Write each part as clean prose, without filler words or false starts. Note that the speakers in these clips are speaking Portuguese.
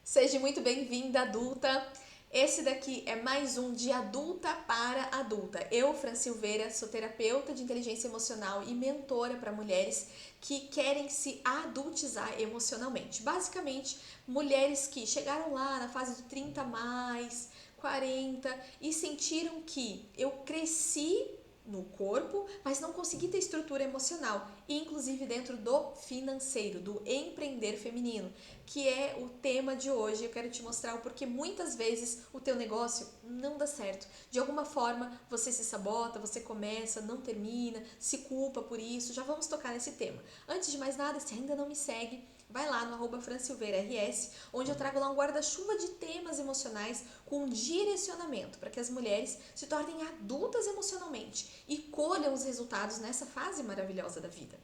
Seja muito bem-vinda, adulta. Esse daqui é mais um de adulta para adulta. Eu, Fran Silveira, sou terapeuta de inteligência emocional e mentora para mulheres que querem se adultizar emocionalmente. Basicamente, mulheres que chegaram lá na fase de 30 mais, 40 e sentiram que eu cresci no corpo, mas não consegui ter estrutura emocional, inclusive dentro do financeiro, do empreender feminino, que é o tema de hoje. Eu quero te mostrar o porquê muitas vezes o teu negócio não dá certo. De alguma forma você se sabota, você começa, não termina, se culpa por isso. Já vamos tocar nesse tema. Antes de mais nada, se ainda não me segue, vai lá no @fransilveiraRS, onde eu trago lá um guarda-chuva de temas emocionais com direcionamento para que as mulheres se tornem adultas emocionalmente e colham os resultados nessa fase maravilhosa da vida.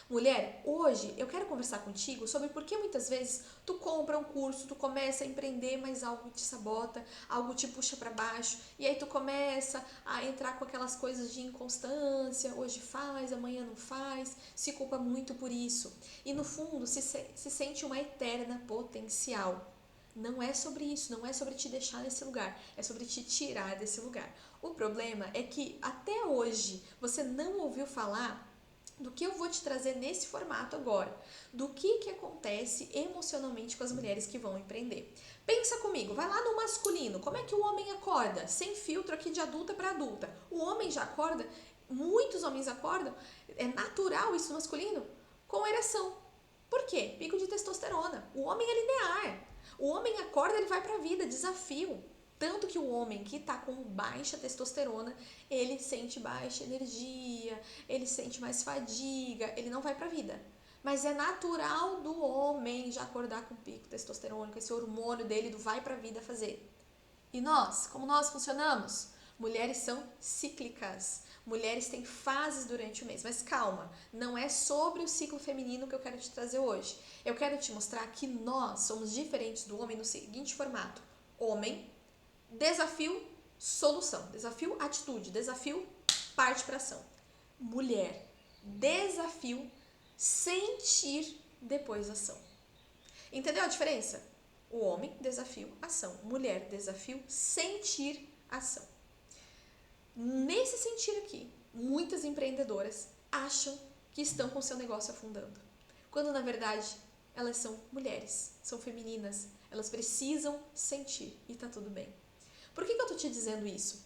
Mulher, hoje eu quero conversar contigo sobre por que muitas vezes tu compra um curso, tu começa a empreender, mas algo te sabota, algo te puxa para baixo, e aí tu começa a entrar com aquelas coisas de inconstância, hoje faz, amanhã não faz, se culpa muito por isso. E no fundo se sente uma eterna potencial. Não é sobre isso, não é sobre te deixar nesse lugar, é sobre te tirar desse lugar. O problema é que até hoje você não ouviu falar do que eu vou te trazer nesse formato agora, do que acontece emocionalmente com as mulheres que vão empreender. Pensa comigo, vai lá no masculino, como é que o homem acorda? Sem filtro aqui de adulta para adulta. O homem já acorda, muitos homens acordam, é natural isso no masculino, com ereção. Por quê? Pico de testosterona. O homem é linear. O homem acorda, ele vai para a vida, desafio. Tanto que o homem que está com baixa testosterona, ele sente baixa energia, ele sente mais fadiga, ele não vai para a vida. Mas é natural do homem já acordar com pico testosterônico, esse hormônio dele do vai para a vida fazer. E nós, como nós funcionamos? Mulheres são cíclicas. Mulheres têm fases durante o mês. Mas calma, não é sobre o ciclo feminino que eu quero te trazer hoje. Eu quero te mostrar que nós somos diferentes do homem no seguinte formato: homem, desafio, solução. Desafio, atitude. Desafio, parte para ação. Mulher, desafio, sentir, depois ação. Entendeu a diferença? O homem, desafio, ação. Mulher, desafio, sentir, ação. Nesse sentido aqui, muitas empreendedoras acham que estão com seu negócio afundando, quando na verdade elas são mulheres, são femininas, elas precisam sentir e tá tudo bem. Por que eu tô te dizendo isso?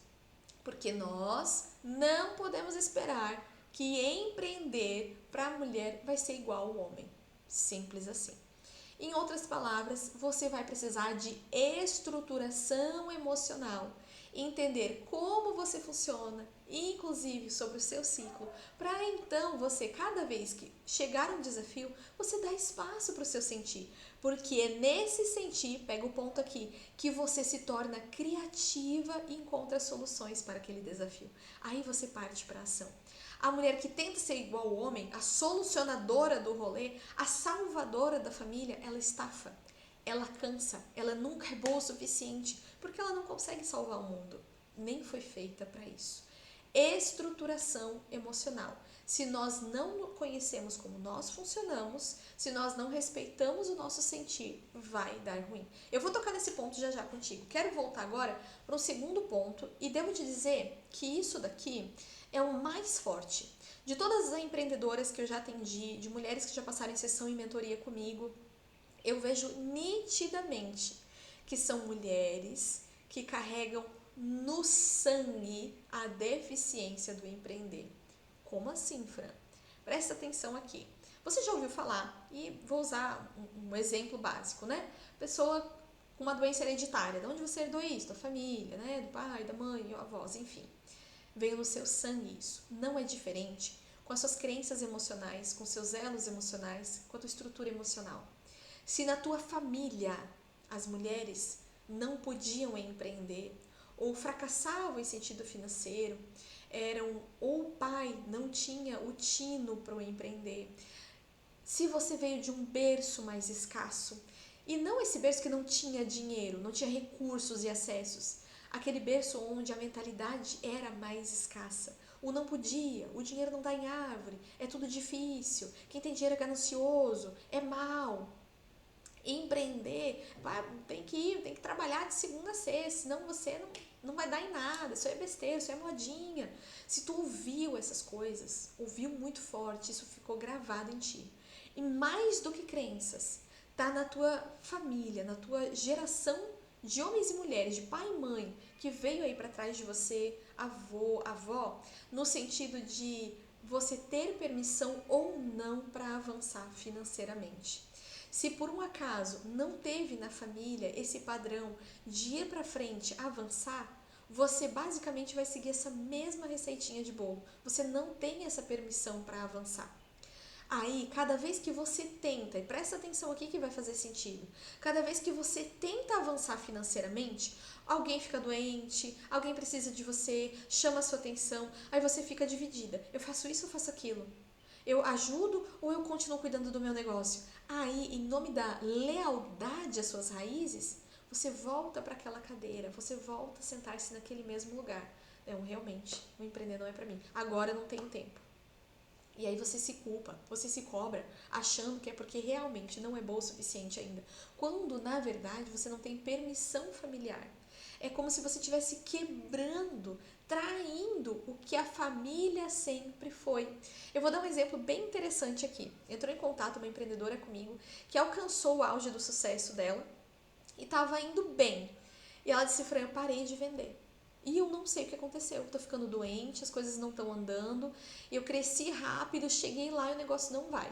Porque nós não podemos esperar que empreender para a mulher vai ser igual ao homem. Simples assim. Em outras palavras, você vai precisar de estruturação emocional, entender como você funciona, inclusive sobre o seu ciclo, para então você, cada vez que chegar um desafio, você dá espaço para o seu sentir, porque é nesse sentir, pega o ponto aqui, que você se torna criativa e encontra soluções para aquele desafio. Aí você parte para a ação. A mulher que tenta ser igual ao homem, a solucionadora do rolê, a salvadora da família, ela estafa, ela cansa, ela nunca é boa o suficiente, porque ela não consegue salvar o mundo. Nem foi feita para isso. Estruturação emocional. Se nós não conhecemos como nós funcionamos, se nós não respeitamos o nosso sentir, vai dar ruim. Eu vou tocar nesse ponto já contigo. Quero voltar agora para um segundo ponto e devo te dizer que isso daqui é o mais forte. De todas as empreendedoras que eu já atendi, de mulheres que já passaram em sessão e mentoria comigo, eu vejo nitidamente que são mulheres que carregam no sangue a deficiência do empreender. Como assim, Fran? Presta atenção aqui. Você já ouviu falar, e vou usar um exemplo básico, né? Pessoa com uma doença hereditária, de onde você herdou isso? Da família, né? Do pai, da mãe, avós, enfim. Veio no seu sangue isso. Não é diferente com as suas crenças emocionais, com seus elos emocionais, com a tua estrutura emocional. Se na tua família as mulheres não podiam empreender ou fracassavam em sentido financeiro, ou o pai não tinha o tino para o empreender, se você veio de um berço mais escasso, e não esse berço que não tinha dinheiro, não tinha recursos e acessos, aquele berço onde a mentalidade era mais escassa, o não podia, o dinheiro não dá em árvore, é tudo difícil, quem tem dinheiro é ganancioso, é mau. Empreender, tem que ir, tem que trabalhar de segunda a sexta, senão você não vai dar em nada, isso é besteira, isso é modinha. Se tu ouviu essas coisas, ouviu muito forte, isso ficou gravado em ti. E mais do que crenças, tá na tua família, na tua geração de homens e mulheres, de pai e mãe, que veio aí para trás de você, avô, avó, no sentido de você ter permissão ou não para avançar financeiramente. Se por um acaso não teve na família esse padrão de ir para frente, avançar, você basicamente vai seguir essa mesma receitinha de bolo. Você não tem essa permissão para avançar. Aí, cada vez que você tenta, e presta atenção aqui que vai fazer sentido, cada vez que você tenta avançar financeiramente, alguém fica doente, alguém precisa de você, chama a sua atenção, aí você fica dividida. Eu faço isso ou faço aquilo? Eu ajudo ou eu continuo cuidando do meu negócio? Aí, em nome da lealdade às suas raízes, você volta para aquela cadeira, você volta a sentar-se naquele mesmo lugar. Não, realmente, o empreender não é para mim. Agora eu não tenho tempo. E aí você se culpa, você se cobra, achando que é porque realmente não é boa o suficiente ainda. Quando, na verdade, você não tem permissão familiar. É como se você estivesse quebrando, traindo o que a família sempre foi. Eu vou dar um exemplo bem interessante aqui. Entrou em contato uma empreendedora comigo que alcançou o auge do sucesso dela e estava indo bem. E ela disse, Fran, eu parei de vender. E eu não sei o que aconteceu, eu tô ficando doente, as coisas não estão andando, eu cresci rápido, cheguei lá e o negócio não vai.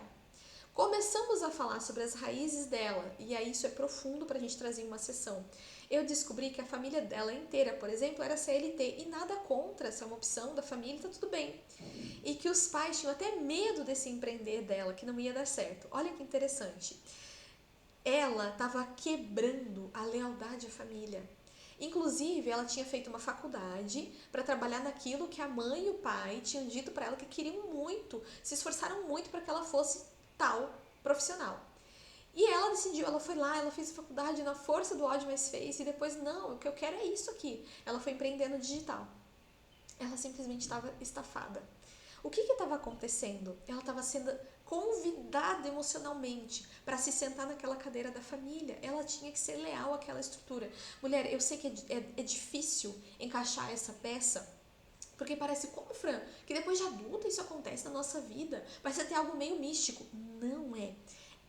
Começamos a falar sobre as raízes dela, e aí isso é profundo para a gente trazer em uma sessão. Eu descobri que a família dela inteira, por exemplo, era CLT, e nada contra, se é uma opção da família, tá tudo bem. E que os pais tinham até medo desse empreender dela, que não ia dar certo. Olha que interessante. Ela estava quebrando a lealdade à família. Inclusive, ela tinha feito uma faculdade para trabalhar naquilo que a mãe e o pai tinham dito para ela que queriam muito, se esforçaram muito para que ela fosse tal profissional. E ela decidiu, ela foi lá, ela fez a faculdade na força do ódio, mas fez, e depois, não, o que eu quero é isso aqui. Ela foi empreender no digital. Ela simplesmente estava estafada. O que estava acontecendo? Ela estava sendo convidada emocionalmente para se sentar naquela cadeira da família. Ela tinha que ser leal àquela estrutura. Mulher, eu sei que é difícil encaixar essa peça, porque parece, como, Fran, que depois de adulta isso acontece na nossa vida. Parece até algo meio místico. Não é.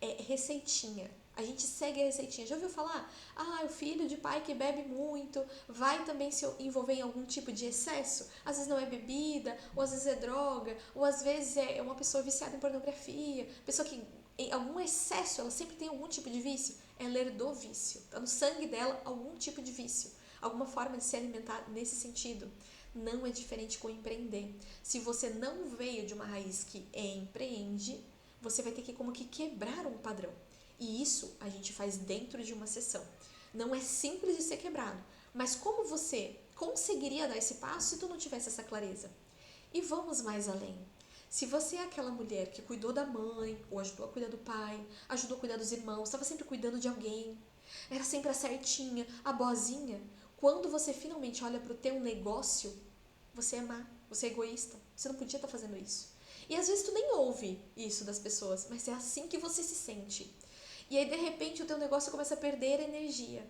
É receitinha. A gente segue a receitinha. Já ouviu falar? Ah, o filho de pai que bebe muito vai também se envolver em algum tipo de excesso? Às vezes não é bebida, ou às vezes é droga, ou às vezes é uma pessoa viciada em pornografia, pessoa que em algum excesso, ela sempre tem algum tipo de vício. Ela herdou vício. Está no sangue dela algum tipo de vício. Alguma forma de se alimentar nesse sentido. Não é diferente com empreender. Se você não veio de uma raiz que empreende, você vai ter que como que quebrar um padrão. E isso a gente faz dentro de uma sessão. Não é simples de ser quebrado, mas como você conseguiria dar esse passo se tu não tivesse essa clareza? E vamos mais além. Se você é aquela mulher que cuidou da mãe, ou ajudou a cuidar do pai, ajudou a cuidar dos irmãos, estava sempre cuidando de alguém, era sempre a certinha, a boazinha, quando você finalmente olha para o teu negócio, você é má, você é egoísta, você não podia estar fazendo isso. E às vezes tu nem ouve isso das pessoas, mas é assim que você se sente. E aí de repente o teu negócio começa a perder energia.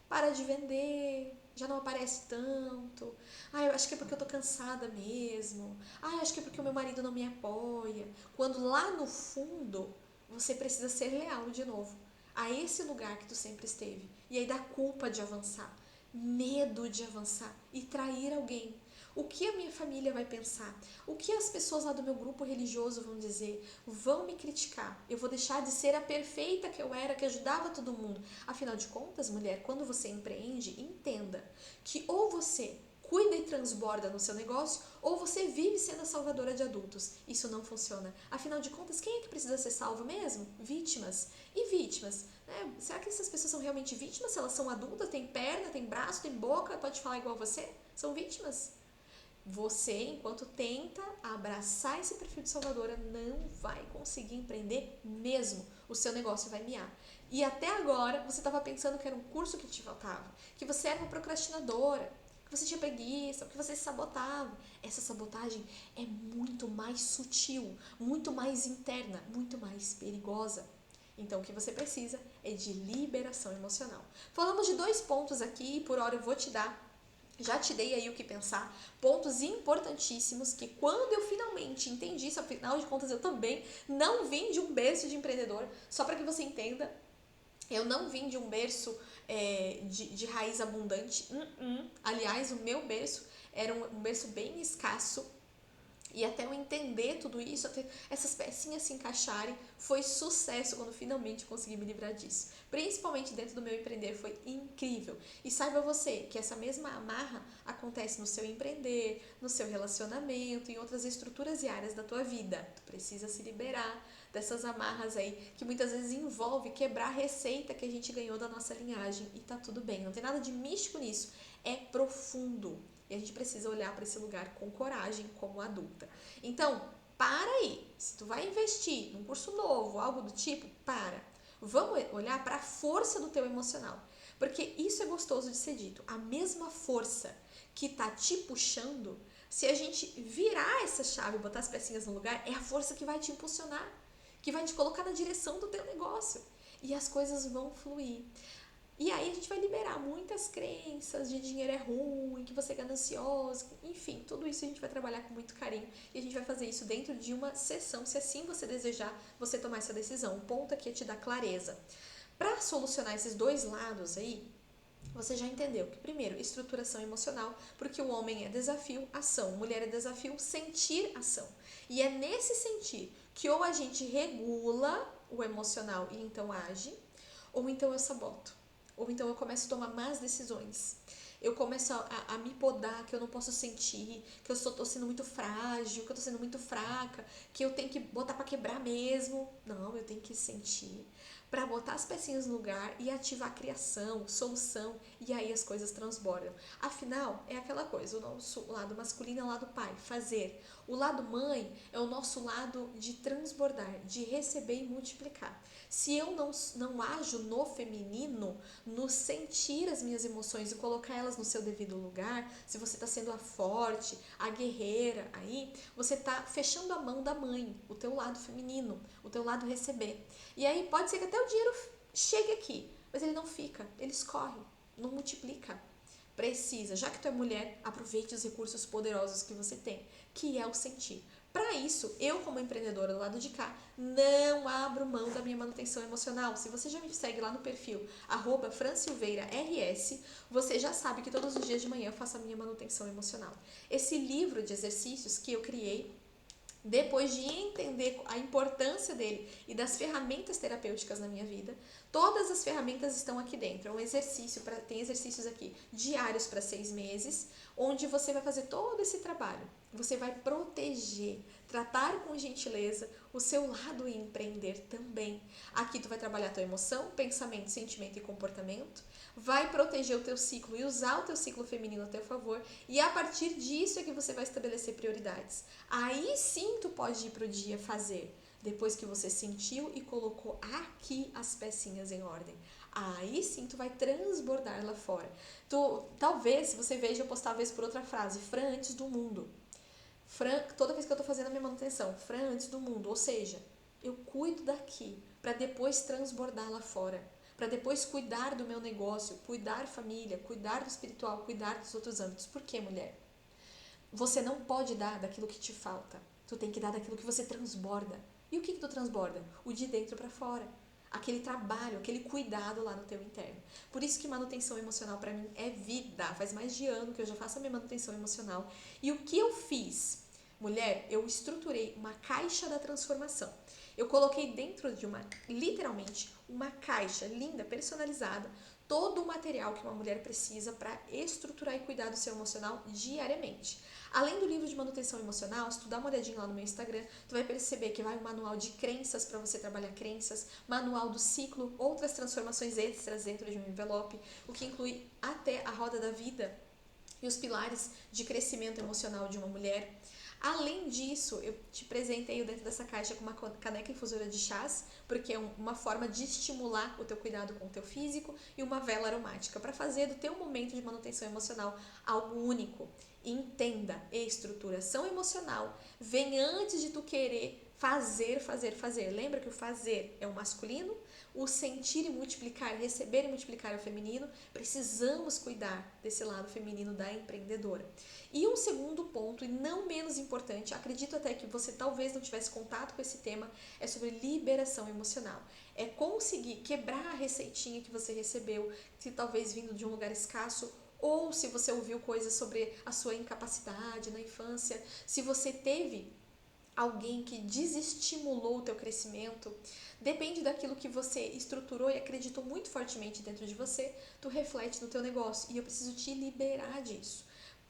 Para de vender, já não aparece tanto. Ah, eu acho que é porque eu tô cansada mesmo. Ah, eu acho que é porque o meu marido não me apoia. Quando lá no fundo você precisa ser leal de novo a esse lugar que tu sempre esteve. E aí dá culpa de avançar, medo de avançar e trair alguém. O que a minha família vai pensar? O que as pessoas lá do meu grupo religioso vão dizer? Vão me criticar? Eu vou deixar de ser a perfeita que eu era, que ajudava todo mundo? Afinal de contas, mulher, quando você empreende, entenda que ou você cuida e transborda no seu negócio, ou você vive sendo a salvadora de adultos. Isso não funciona. Afinal de contas, quem é que precisa ser salvo mesmo? Vítimas. E vítimas? Né? Será que essas pessoas são realmente vítimas? Se elas são adultas, têm perna, têm braço, têm boca, pode falar igual você? São vítimas? Você, enquanto tenta abraçar esse perfil de salvadora, não vai conseguir empreender mesmo. O seu negócio vai miar. E até agora, você estava pensando que era um curso que te faltava, que você era uma procrastinadora, que você tinha preguiça, que você se sabotava. Essa sabotagem é muito mais sutil, muito mais interna, muito mais perigosa. Então, o que você precisa é de liberação emocional. Falamos de 2 pontos aqui e por hora eu vou te dar. Já te dei aí o que pensar, pontos importantíssimos que quando eu finalmente entendi isso, afinal de contas eu também não vim de um berço de empreendedor, só para que você entenda, eu não vim de um berço de raiz abundante. Aliás, o meu berço era um berço bem escasso. E até eu entender tudo isso, até essas pecinhas se encaixarem, foi sucesso quando finalmente consegui me livrar disso. Principalmente dentro do meu empreender, foi incrível. E saiba você que essa mesma amarra acontece no seu empreender, no seu relacionamento, em outras estruturas e áreas da tua vida. Tu precisa se liberar dessas amarras aí, que muitas vezes envolve quebrar a receita que a gente ganhou da nossa linhagem. E tá tudo bem, não tem nada de místico nisso. É profundo. E a gente precisa olhar para esse lugar com coragem como adulta. Então, para aí. Se tu vai investir num curso novo, algo do tipo, para. Vamos olhar para a força do teu emocional. Porque isso é gostoso de ser dito. A mesma força que tá te puxando, se a gente virar essa chave e botar as pecinhas no lugar, é a força que vai te impulsionar, que vai te colocar na direção do teu negócio. E as coisas vão fluir. E aí a gente vai liberar muitas crenças de dinheiro é ruim, que você é ganancioso, enfim, tudo isso a gente vai trabalhar com muito carinho e a gente vai fazer isso dentro de uma sessão, se assim você desejar, você tomar essa decisão. O ponto aqui é te dar clareza. Para solucionar esses 2 lados aí, você já entendeu que primeiro, estruturação emocional, porque o homem é desafio, ação, mulher é desafio, sentir, ação. E é nesse sentir que ou a gente regula o emocional e então age, ou então eu saboto. Ou então eu começo a tomar más decisões. Eu começo a me podar, que eu não posso sentir, que eu tô sendo muito frágil, que eu tô sendo muito fraca, que eu tenho que botar para quebrar mesmo. Não, eu tenho que sentir para botar as pecinhas no lugar e ativar a criação, solução, e aí as coisas transbordam. Afinal, é aquela coisa, o nosso lado masculino é o lado pai, fazer. O lado mãe é o nosso lado de transbordar, de receber e multiplicar. Se eu não ajo no feminino, no sentir as minhas emoções e colocar elas no seu devido lugar, se você está sendo a forte, a guerreira aí, você está fechando a mão da mãe, o teu lado feminino, o teu lado receber. E aí pode ser que até o dinheiro chegue aqui, mas ele não fica, ele escorre, não multiplica. Precisa, já que tu é mulher, aproveite os recursos poderosos que você tem, que é o sentir. Para isso, eu como empreendedora do lado de cá, não abro mão da minha manutenção emocional. Se você já me segue lá no perfil @fransilveirars, você já sabe que todos os dias de manhã eu faço a minha manutenção emocional. Esse livro de exercícios que eu criei, depois de entender a importância dele e das ferramentas terapêuticas na minha vida, todas as ferramentas estão aqui dentro. É um exercício, tem exercícios aqui diários para 6 meses, onde você vai fazer todo esse trabalho. Você vai proteger, tratar com gentileza o seu lado e empreender também. Aqui tu vai trabalhar a tua emoção, pensamento, sentimento e comportamento, vai proteger o teu ciclo e usar o teu ciclo feminino a teu favor, e a partir disso é que você vai estabelecer prioridades. Aí sim tu pode ir pro dia fazer, depois que você sentiu e colocou aqui as pecinhas em ordem. Aí sim tu vai transbordar lá fora. Talvez você veja eu postar vez por outra frase, Fran antes do mundo. Fran, toda vez que eu tô fazendo a minha manutenção, Fran antes do mundo, ou seja, eu cuido daqui para depois transbordar lá fora, para depois cuidar do meu negócio, cuidar família, cuidar do espiritual, cuidar dos outros âmbitos. Por quê, mulher? Você não pode dar daquilo que te falta. Tu tem que dar daquilo que você transborda. E o que tu transborda? O de dentro para fora. Aquele trabalho, aquele cuidado lá no teu interno. Por isso que manutenção emocional para mim é vida. Faz mais de ano que eu já faço a minha manutenção emocional. E o que eu fiz? Mulher, eu estruturei uma caixa da transformação. Eu coloquei dentro de literalmente, uma caixa linda, personalizada, todo o material que uma mulher precisa para estruturar e cuidar do seu emocional diariamente. Além do livro de manutenção emocional, se tu dá uma olhadinha lá no meu Instagram, tu vai perceber que vai um manual de crenças para você trabalhar crenças, manual do ciclo, outras transformações extras dentro de um envelope, o que inclui até a roda da vida e os pilares de crescimento emocional de uma mulher. Além disso, eu te presentei dentro dessa caixa com uma caneca infusora de chás, porque é uma forma de estimular o teu cuidado com o teu físico, e uma vela aromática para fazer do teu momento de manutenção emocional algo único. Entenda, estruturação emocional vem antes de tu querer fazer. Lembra que o fazer é o masculino, o sentir e multiplicar, receber e multiplicar é o feminino, precisamos cuidar desse lado feminino da empreendedora. E um segundo ponto, e não menos importante, acredito até que você talvez não tivesse contato com esse tema, é sobre liberação emocional. É conseguir quebrar a receitinha que você recebeu, se talvez vindo de um lugar escasso, ou se você ouviu coisas sobre a sua incapacidade na infância, se você teve alguém que desestimulou o teu crescimento, depende daquilo que você estruturou e acreditou muito fortemente dentro de você, tu reflete no teu negócio e eu preciso te liberar disso.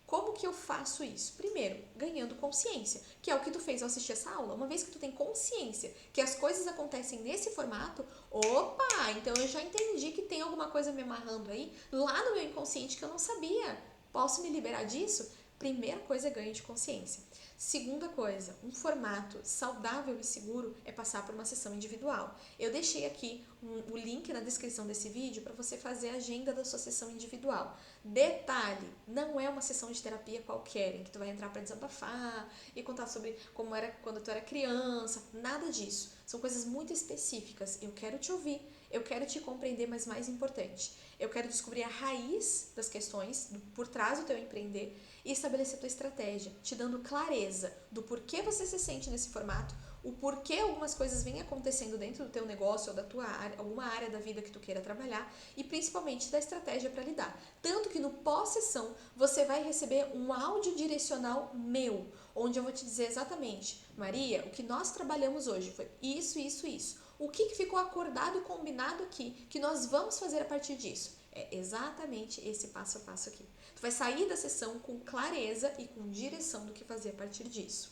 Como que eu faço isso? Primeiro, ganhando consciência, que é o que tu fez ao assistir essa aula. Uma vez que tu tem consciência que as coisas acontecem nesse formato, opa, então eu já entendi que tem alguma coisa me amarrando aí, lá no meu inconsciente que eu não sabia. Posso me liberar disso? Primeira coisa é ganho de consciência. Segunda coisa, um formato saudável e seguro é passar por uma sessão individual. Eu deixei aqui o link na descrição desse vídeo para você fazer a agenda da sua sessão individual. Detalhe, não é uma sessão de terapia qualquer, em que tu vai entrar para desabafar e contar sobre como era quando tu era criança, nada disso. São coisas muito específicas. Eu quero te ouvir, eu quero te compreender, mas mais importante, eu quero descobrir a raiz das questões por trás do teu empreender e estabelecer tua estratégia, te dando clareza do porquê você se sente nesse formato, o porquê algumas coisas vêm acontecendo dentro do teu negócio ou da tua área, alguma área da vida que tu queira trabalhar e principalmente da estratégia para lidar. Tanto que no pós-sessão você vai receber um áudio direcional meu, onde eu vou te dizer exatamente, Maria, o que nós trabalhamos hoje foi isso, isso, isso. O que ficou acordado e combinado aqui que nós vamos fazer a partir disso? É exatamente esse passo a passo aqui. Tu vai sair da sessão com clareza e com direção do que fazer a partir disso.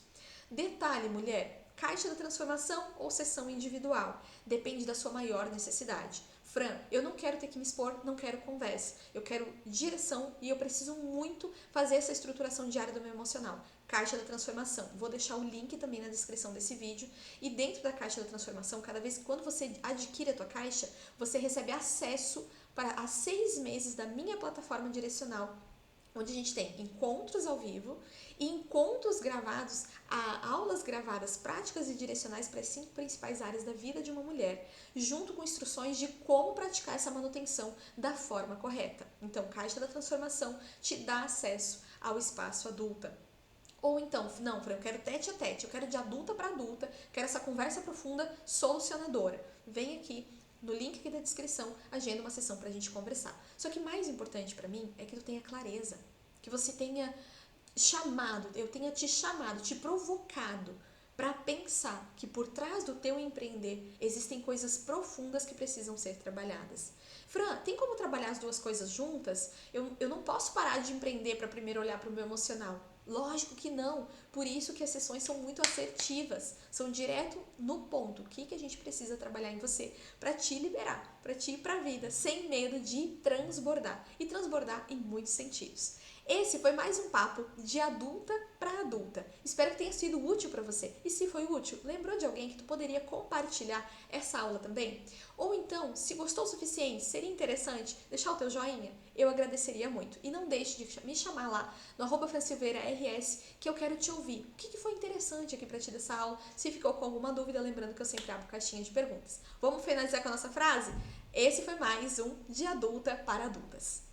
Detalhe, mulher, caixa da transformação ou sessão individual, depende da sua maior necessidade. Fran, eu não quero ter que me expor, não quero conversa, eu quero direção e eu preciso muito fazer essa estruturação diária do meu emocional. Caixa da transformação, vou deixar o link também na descrição desse vídeo e dentro da caixa da transformação, cada vez que quando você adquire a tua caixa, você recebe acesso para 6 meses da minha plataforma direcional, onde a gente tem encontros ao vivo e encontros gravados, aulas gravadas, práticas e direcionais para as 5 principais áreas da vida de uma mulher, junto com instruções de como praticar essa manutenção da forma correta. Então, Caixa da Transformação te dá acesso ao espaço adulta. Ou então, não, eu quero tete a tete, eu quero de adulta para adulta, quero essa conversa profunda solucionadora. Vem aqui no link aqui da descrição, agenda uma sessão pra gente conversar. Só que mais importante pra mim é que tu tenha clareza, que você tenha eu tenha te chamado, te provocado para pensar que por trás do teu empreender existem coisas profundas que precisam ser trabalhadas. Fran, tem como trabalhar as duas coisas juntas? Eu não posso parar de empreender para primeiro olhar para o meu emocional. Lógico que não. Por isso que as sessões são muito assertivas, são direto no ponto. O que a gente precisa trabalhar em você para te liberar, para te ir para a vida sem medo de transbordar e transbordar em muitos sentidos. Esse foi mais um papo de adulta para adulta. Espero que tenha sido útil para você. E se foi útil, lembrou de alguém que tu poderia compartilhar essa aula também? Ou então, se gostou o suficiente, seria interessante deixar o teu joinha? Eu agradeceria muito. E não deixe de me chamar lá no @fransilveiraRS que eu quero te ouvir. O que foi interessante aqui para ti dessa aula? Se ficou com alguma dúvida, lembrando que eu sempre abro caixinha de perguntas. Vamos finalizar com a nossa frase? Esse foi mais um de adulta para adultas.